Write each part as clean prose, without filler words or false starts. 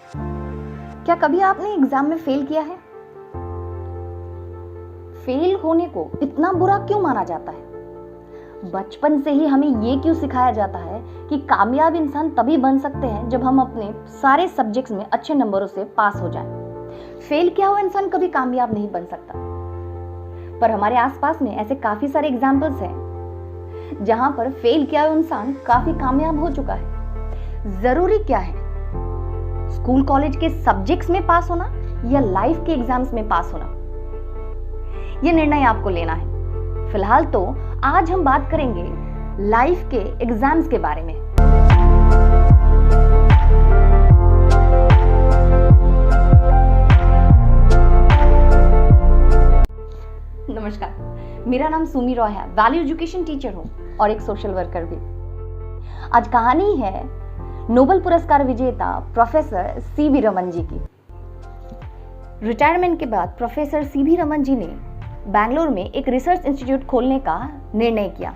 क्या कभी आपने एग्जाम में फेल किया है? फेल होने को इतना बुरा क्यों माना जाता है? बचपन से ही हमें ये क्यों सिखाया जाता है कि कामयाब इंसान तभी बन सकते हैं जब हम अपने सारे सब्जेक्ट्स में अच्छे नंबरों से पास हो जाएं। फेल किया हुआ इंसान कभी कामयाब नहीं बन सकता। पर हमारे आसपास में ऐसे काफी सारे एग्जाम्पल्स हैं जहां पर फेल किया हुआ इंसान काफी कामयाब हो चुका है। जरूरी क्या है? स्कूल कॉलेज के सब्जेक्ट्स में पास होना या लाइफ के एग्जाम्स में पास होना? यह निर्णय आपको लेना है। फिलहाल तो आज हम बात करेंगे लाइफ के एग्जाम्स के बारे में। नमस्कार, मेरा नाम सुमी रॉय है। वैल्यू एजुकेशन टीचर हूं और एक सोशल वर्कर भी। आज कहानी है नोबेल पुरस्कार विजेता प्रोफेसर सीवी रमन जी की। रिटायरमेंट के बाद प्रोफेसर सीवी रमन जी ने बैंगलोर में एक रिसर्च इंस्टीट्यूट खोलने का निर्णय किया।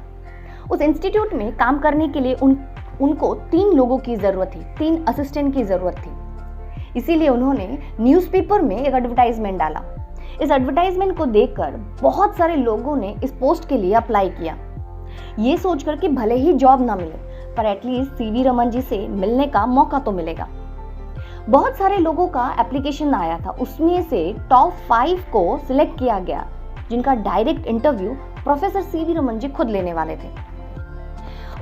उस इंस्टीट्यूट में काम करने के लिए उनको 3 लोगों की जरूरत थी, 3 असिस्टेंट की जरूरत थी। इसीलिए उन्होंने न्यूज़पेपर में एक एडवर्टाइजमेंट डाला। इस एडवर्टाइजमेंट को देखकर बहुत सारे लोगों ने इस पोस्ट के लिए अप्लाई किया, ये सोचकर कि भले ही जॉब ना मिले पर एटलीस्ट सीवी रमन जी से मिलने का मौका तो मिलेगा। बहुत सारे लोगों का एप्लीकेशन आया था, उसमें से टॉप 5 को सिलेक्ट किया गया जिनका direct interview professor CV Raman ji खुद लेने वाले थे।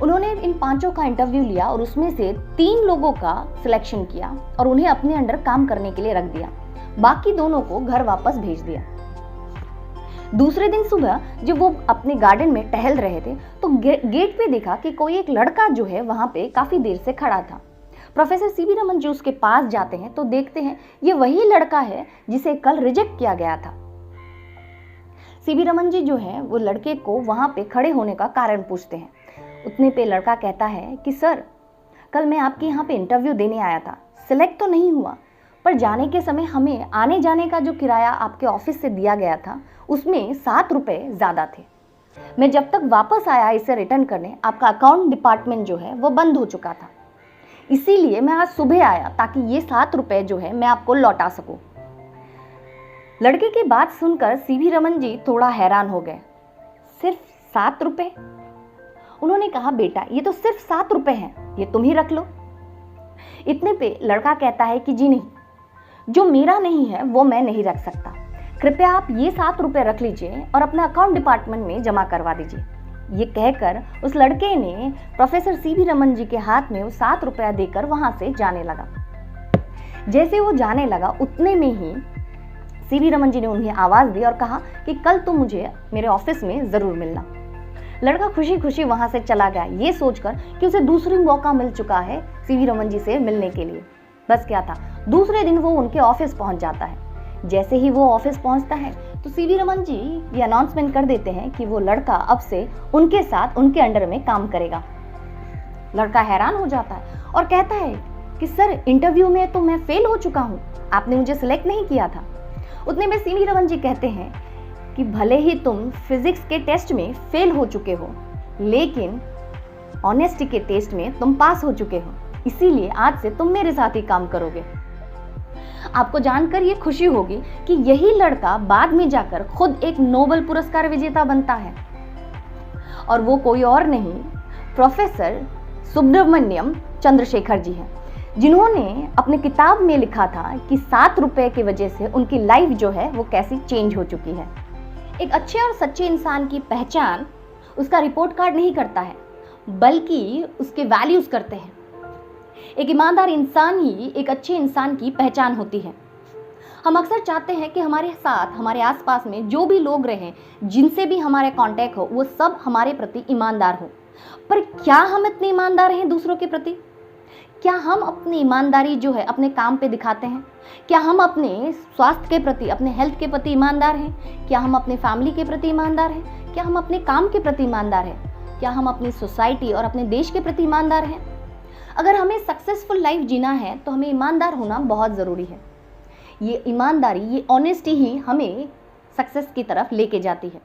उन्होंने इन 5 का इंटरव्यू लिया और उसमें से 3 लोगों का सिलेक्शन किया और उन्हें अपने अंडर काम करने के लिए रख दिया। बाकी दोनों को घर वापस भेज दिया। दूसरे दिन सुबह जब वो अपने गार्डन में टहल रहे थे तो गेट पे देखा कि कोई एक लड़का जो है वहां पे काफी देर से खड़ा था। प्रोफेसर सीवी रमन जी उसके पास जाते हैं तो देखते हैं ये वही लड़का है जिसे कल रिजेक्ट किया गया था। सीवी रमन जी जो है वो लड़के को वहां पे खड़े होने का कारण पूछते हैं। उतने पे लड़का कहता है कि सर, कल मैं आपके यहाँ पे इंटरव्यू देने आया था, सिलेक्ट तो नहीं हुआ, पर जाने के समय हमें आने जाने का जो किराया आपके ऑफिस से दिया गया था उसमें 7 रुपए ज़्यादा थे। मैं जब तक वापस आया इसे रिटर्न करने, आपका अकाउंट डिपार्टमेंट जो है वो बंद हो चुका था। इसीलिए मैं आज सुबह आया ताकि ये 7 रुपए जो है मैं आपको लौटा सकूं। लड़के की बात सुनकर सीवी रमन जी थोड़ा हैरान हो गए। सिर्फ 7 रुपए? उन्होंने कहा, बेटा ये तो सिर्फ 7 रुपए हैं, ये तुम ही रख लो। इतने पे लड़का कहता है कि जी नहीं, जो मेरा नहीं है वो मैं नहीं रख सकता, कृपया आप ये 7 रुपए रख लीजिए और अपना अकाउंट डिपार्टमेंट में जमा करवा दीजिए। ये कहकर उस लड़के ने प्रोफेसर सीवी रमन जी के हाथ में वो 7 रुपया देकर वहां से जाने लगा। जैसे वो जाने लगा उतने में ही सीवी रमन जी ने उन्हें आवाज दी और कहा कि कल तो मुझे मेरे ऑफिस में जरूर मिलना। लड़का खुशी खुशी वहां से चला गया, ये सोचकर कि उसे दूसरी मौका मिल चुका है सीवी रमन जी से मिलने के लिए। बस क्या था, दूसरे दिन वो उनके ऑफिस पहुंच जाता है। जैसे ही वो ऑफिस पहुंचता है तो सीवी रमन जी ये अनाउंसमेंट कर देते हैं कि वो लड़का अब से उनके साथ उनके अंडर में काम करेगा। लड़का हैरान हो जाता है और कहता है कि सर, इंटरव्यू में तो मैं फेल हो चुका हूँ, आपने मुझे सिलेक्ट नहीं किया था। उतने में सीवी रमन जी कहते हैं कि भले ही तुम फिजिक्स के टेस्ट में फेल हो चुके हो, लेकिन ऑनेस्टी के टेस्ट में तुम पास हो चुके हो, इसीलिए आज से तुम मेरे साथ ही काम करोगे। आपको जानकर ये खुशी होगी कि यही लड़का बाद में जाकर खुद एक नोबेल पुरस्कार विजेता बनता है और वो कोई और नहीं, प्रोफेसर सुब्रमण्यम चंद्रशेखर जी हैं, जिन्होंने अपने किताब में लिखा था कि 7 रुपए की वजह से उनकी लाइफ जो है वो कैसी चेंज हो चुकी है। एक अच्छे और सच्चे इंसान की पहचान उसका रिपोर्ट कार्ड नहीं करता है, बल्कि उसके वैल्यूज करते हैं। एक ईमानदार इंसान ही एक अच्छे इंसान की पहचान होती है। हम अक्सर चाहते हैं कि हमारे साथ, हमारे आसपास में जो भी लोग रहें, जिनसे भी हमारे कांटेक्ट हो, वो सब हमारे प्रति ईमानदार हो। पर क्या हम इतने ईमानदार हैं दूसरों के प्रति? क्या हम अपनी ईमानदारी जो है अपने काम पे दिखाते हैं? क्या हम अपने स्वास्थ्य के प्रति, अपने हेल्थ के प्रति ईमानदार हैं? क्या हम अपने फैमिली के प्रति ईमानदार हैं? क्या हम अपने काम के प्रति ईमानदार हैं? क्या हम अपनी सोसाइटी और अपने देश के प्रति ईमानदार हैं? अगर हमें सक्सेसफुल लाइफ जीना है तो हमें ईमानदार होना बहुत ज़रूरी है। ये ईमानदारी, ये ऑनेस्टी ही हमें सक्सेस की तरफ लेके जाती है।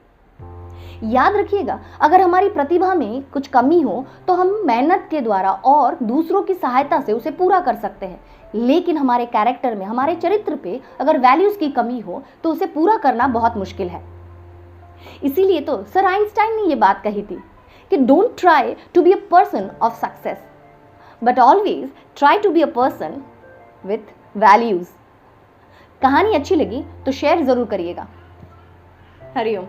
याद रखिएगा, अगर हमारी प्रतिभा में कुछ कमी हो तो हम मेहनत के द्वारा और दूसरों की सहायता से उसे पूरा कर सकते हैं। लेकिन हमारे कैरेक्टर में, हमारे चरित्र पे अगर वैल्यूज की कमी हो तो उसे पूरा करना बहुत मुश्किल है। इसीलिए तो सर आइंस्टाइन ने ये बात कही थी कि don't try to be a person of success but always try to be a person with values. कहानी अच्छी लगी तो शेयर जरूर करिएगा। हरिओम।